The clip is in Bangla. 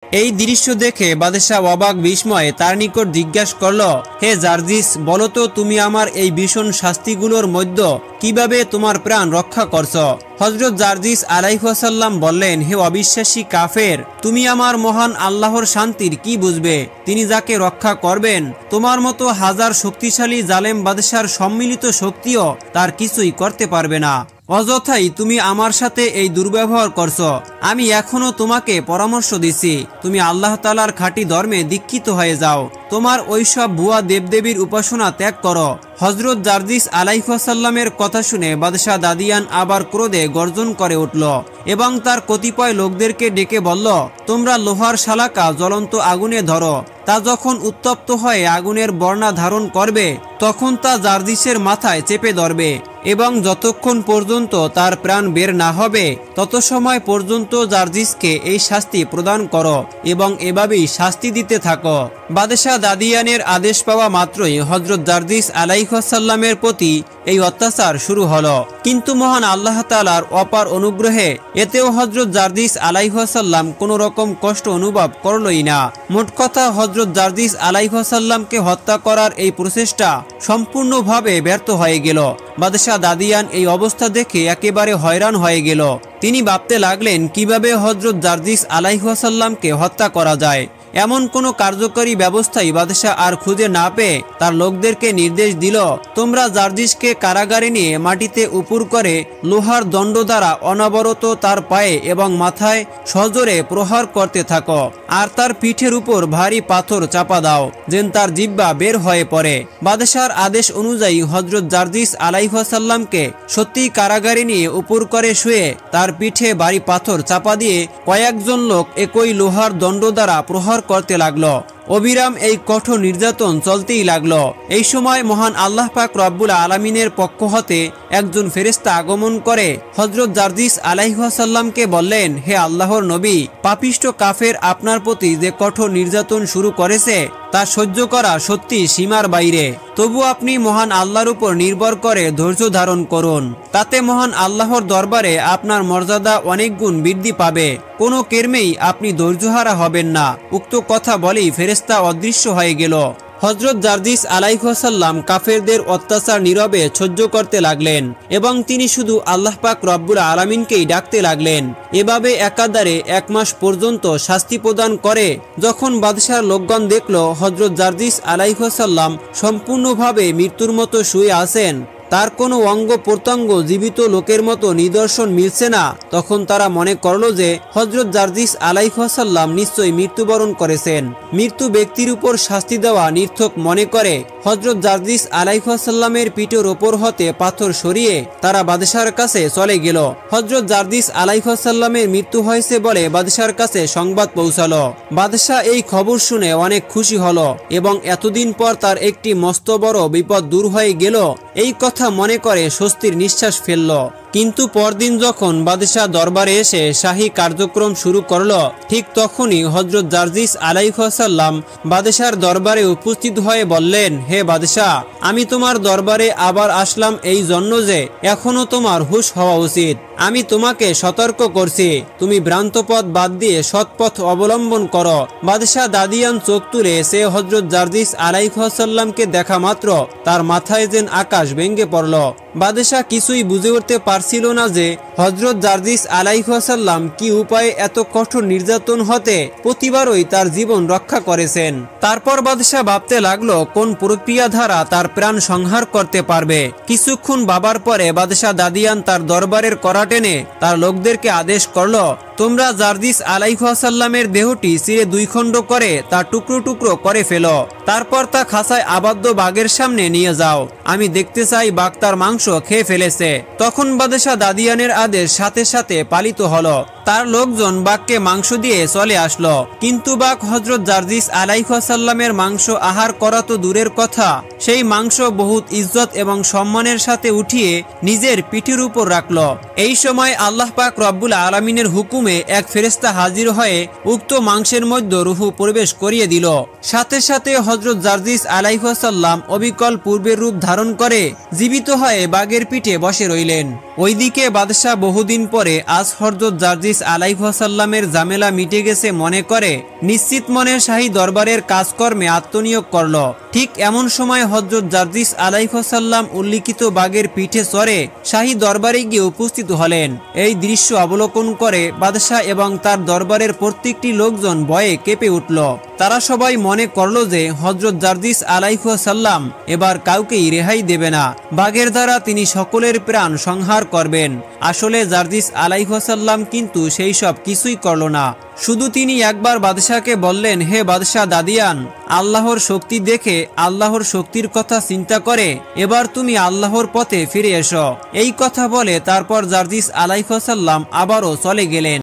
এই দৃশ্য দেখে বাদশাহ অবাক বিস্ময়ে তার নিকট জিজ্ঞাসা করল, হে জার্জিস, বলো তো তুমি আমার এই ভীষণ শাস্তিগুলোর মধ্যে কিভাবে তোমার প্রাণ রক্ষা করছ? হযরত জার্জিস আলাইহিসসালাম বললেন, হে অবিশ্বাসী কাফের, তুমি আমার মহান আল্লাহর শান্তির কি বুঝবে? তিনি যাকে রক্ষা করবেন, তোমার মতো হাজার শক্তিশালী জালেম বাদশার সম্মিলিত শক্তিও তার কিছুই করতে পারবে না। অযথাই তুমি আমার সাথে এই দুর্ব্যবহার করছো। আমি এখনো তোমাকে পরামর্শ দিছি, তুমি আল্লাহ তাআলার খাঁটি ধর্মে দীক্ষিত হয়ে যাও, তোমার ওইসব ভুয়া দেবদেবীর উপাসনা ত্যাগ করো। হযরত জার্জিস আলাইহিসসালামের কথা শুনে বাদশাহ দাদিয়ান আবার ক্রোধে গর্জন করে উঠল এবং তার কতিপয় লোকদেরকে ডেকে বলল, তোমরা লোহার শালাকা জ্বলন্ত আগুনে ধরো। তা যখন উত্তপ্ত হয়ে আগুনের বর্ণা ধারণ করবে, তখন তা জার্জিসের মাথায় চেপে ধরবে এবং যতক্ষণ পর্যন্ত তার প্রাণ বের না হবে তত সময় পর্যন্ত জার্জিসকে এই শাস্তি প্রদান করো এবং এভাবেই শাস্তি দিতে থাকো। বাদশাহ দাদিয়ানের আদেশ পাওয়া মাত্রই হযরত জার্জিস আলাইহিসসালামের প্রতি এই অত্যাচার শুরু হলো। কিন্তু মহান আল্লাহ তাআলার অপার অনুগ্রহে এতেও হযরত জার্জিস আলাইহিসসালাম কোনো রকম কষ্ট অনুভব করলই না। মোট কথা, হযরত জার্জিস আলাইহিসসালামকে হত্যা করার এই প্রচেষ্টা সম্পূর্ণভাবে ব্যর্থ হয়ে গেল। বাদশাহ দাদিয়ান এই অবস্থা দেখে একেবারে হয়রান হয়ে গেল। তিনি ভাবতে লাগলেন কিভাবে হযরত জার্জিস আলাইহিসসালামকে হত্যা করা যায়। এমন কোনো কার্যকরী ব্যবস্থাই বাদশাহ আর খুঁজে না পেয়ে তার লোকদেরকে নির্দেশ দিল, তোমরা জার্জিসকে কারাগারে নিয়ে মাটিতে উপুর করে লোহার দণ্ড দ্বারা অনবরত তার পায়ে এবং মাথায় সজোরে প্রহার করতে থাকো, আর তার পিঠের উপর ভারী পাথর চাপা দাও, যেন তার জিহ্বা বের হয়ে পড়ে। বাদশাহর আদেশ অনুযায়ী হযরত জার্জিস আলাইহিসসালামকে সত্যি কারাগারে নিয়ে উপুর করে শুয়ে তার পিঠে ভারী পাথর চাপা দিয়ে কয়েকজন লোক একই লোহার দণ্ড দ্বারা প্রহার করতে লাগলো। অবিরাম এই কঠোর নির্যাতন চলতেই লাগলো। এই সময় মহান আল্লাহ পাক রব্বুল আলামিনের পক্ষ হতে একজন ফেরেশতা আগমন করে হযরত জার্জিস আলাইহিসসালামকে বললেন, হে আল্লাহর নবী, পাপিষ্ঠ কাফের আপনার প্রতি যে কঠোর নির্যাতন শুরু করেছে তা সহ্য করা সত্যি সীমার বাইরে। তবু আপনি মহান আল্লাহর উপর নির্ভর করে ধৈর্য ধারণ করুন, তাতে মহান আল্লাহর দরবারে আপনার মর্যাদা অনেক গুণ বৃদ্ধি পাবে। কোনো কর্মেই আপনি ধৈর্যহারা হবেন না। উক্ত কথা বলেই ফেরেশতা অদৃশ্য হয়ে গেল। হযরত জার্জিস আলাইহিসসালাম কাফেরদের অত্যাচার নীরবে সহ্য করতে লাগলেন এবং তিনি শুধু আল্লাহ পাক রব্বুল আলামিনকেই ডাকতে লাগলেন। এভাবে একাধারে 1 মাস পর্যন্ত শাস্তি প্রদান করে যখন বাদশার লোকগণ দেখল হযরত জার্জিস আলাইহিসসালাম সম্পূর্ণভাবে মৃত্যুর মতো শুয়ে আছেন, তার কোনো অঙ্গ প্রত্যঙ্গ জীবিত লোকের মতো নিদর্শন মিলছে না, তখন তারা মনে করল যে হযরত জার্জিস আলাইহিসসালাম নিশ্চয়ই মৃত্যুবরণ করেছেন। মৃত্যু ব্যক্তির উপর শাস্তি দেওয়া নির্থক মনে করে হযরত জার্জিস আলাইহিসসালামের পিঠের ওপর হতে পাথর সরিয়ে তারা বাদশার কাছে চলে গেল। হযরত জার্জিস আলাইহিসসালামের মৃত্যু হয়েছে বলে বাদশার কাছে সংবাদ পৌঁছালো। বাদশাহ এই খবর শুনে অনেক খুশি হলো এবং এতদিন পর তার একটি মস্ত বড় বিপদ দূর হয়ে গেল এই কথা মনে করে স্বস্তির নিঃশ্বাস ফেলল। কিন্তু পরদিন যখন বাদশাহ দরবারে এসে শাহী কার্যক্রম শুরু করল, ঠিক তখনই হযরত জার্জিস আলাইহিসসালাম বাদশার দরবারে উপস্থিত হয়ে বললেন, হে বাদশাহ, আমি তোমার দরবারে আবার আসলাম এই জন্য যে এখনো তোমার হুঁশ হওয়া উচিত। আমি তোমাকে সতর্ক করছি, তুমি ভ্রান্ত পথ বাদ দিয়ে সৎ পথ অবলম্বন করো। বাদশাহ দাদিয়ান চোখ তুলে সে হযরত জার্জিস আলাইহিসসালামকে দেখা মাত্র তার মাথায় যেন আকাশ ভেঙে পড়ল। বাদশাহ কিছুই বুঝে উঠতে পারছিল না যে হযরত জার্জিস আলাইহিসসালাম কি উপায়ে এত কঠোর নির্যাতন হতে প্রতিবারই তার জীবন রক্ষা করেছেন। তারপর বাদশাহ ভাবতে লাগলো কোন প্রক্রিয়া দ্বারা তার প্রাণ সংহার করতে পারবে। কিছুক্ষণ ভাবার পরে বাদশাহ দাদিয়ান তার দরবারের কড়া টেনে তার লোকদেরকে আদেশ করলো, তোমরা জার্জিস আলাইহিসসালামের দেহটি চিরে 2 খণ্ড করে তা টুকরো টুকরো করে ফেলো, তারপর তা খাঁচায় আবদ্ধ বাঘের সামনে নিয়ে যাও। আমি দেখতে চাই বাঘ তার মাংস খেয়ে ফেলেছে। তখন বাদশাহ দাদিয়ানের আদেশ সাথে সাথে পালিত হলো। তার লোকজন বাঘকে মাংস দিয়ে চলে আসলো, কিন্তু বাঘ হযরত জার্জিস আলাইহিসসালামের মাংস আহার করা তো দূরের কথা, সেই মাংস বহুত ইজ্জত এবং সম্মানের সাথে উঠিয়ে নিজের পিঠের উপর রাখলো। এই সময় আল্লাহ পাক রব্বুল আলামিনের হুকুমে এক ফেরেশতা হাজির হয়ে উক্ত মাংসের মধ্যে রূহ প্রবেশ করিয়ে দিল। সাথে সাথে হযরত জার্জিস আলাইহিসসালাম অবিকল পূর্বের রূপ ধারণ করে জীবিত হয়ে বাঘের পিঠে বসে রইলেন। ওইদিকে বাদশাহ বহুদিন পরে আজ হযরত জার্জিস আলাইহিসসালামের ঝামেলা মিটে গেছে মনে করে নিশ্চিত মনে শাহী দরবারের কাজকর্মে আত্মনিয়োগ করল। ঠিক এমন সময় হযরত জার্জিস আলাইহিসসালাম উল্লিখিত বাঘের পিঠে চড়ে শাহী দরবারে গিয়ে উপস্থিত হলেন। এই দৃশ্য অবলোকন করে বাদশাহ এবং তার দরবারের প্রত্যেকটি লোকজন ভয়ে কেঁপে উঠল। তারা সবাই মনে করল যে হযরত জার্জিস আলাইহিসসালাম এবার কাউকেই রেহাই দেবে না, বাঘের দ্বারা তিনি সকলের প্রাণ সংহার করবেন। আসলে জার্জিস আলাইহিসসালাম কিন্তু সেই সব কিছুই করল না। শুধু তিনি একবার বাদশাহকে বললেন, হে বাদশাহ দাদিয়ান, আল্লাহর শক্তি দেখে আল্লাহর শক্তির কথা চিন্তা করে এবার তুমি আল্লাহর পথে ফিরে এসো। এই কথা বলে তারপর জার্জিস আলাইহিসসালাম আবারও চলে গেলেন।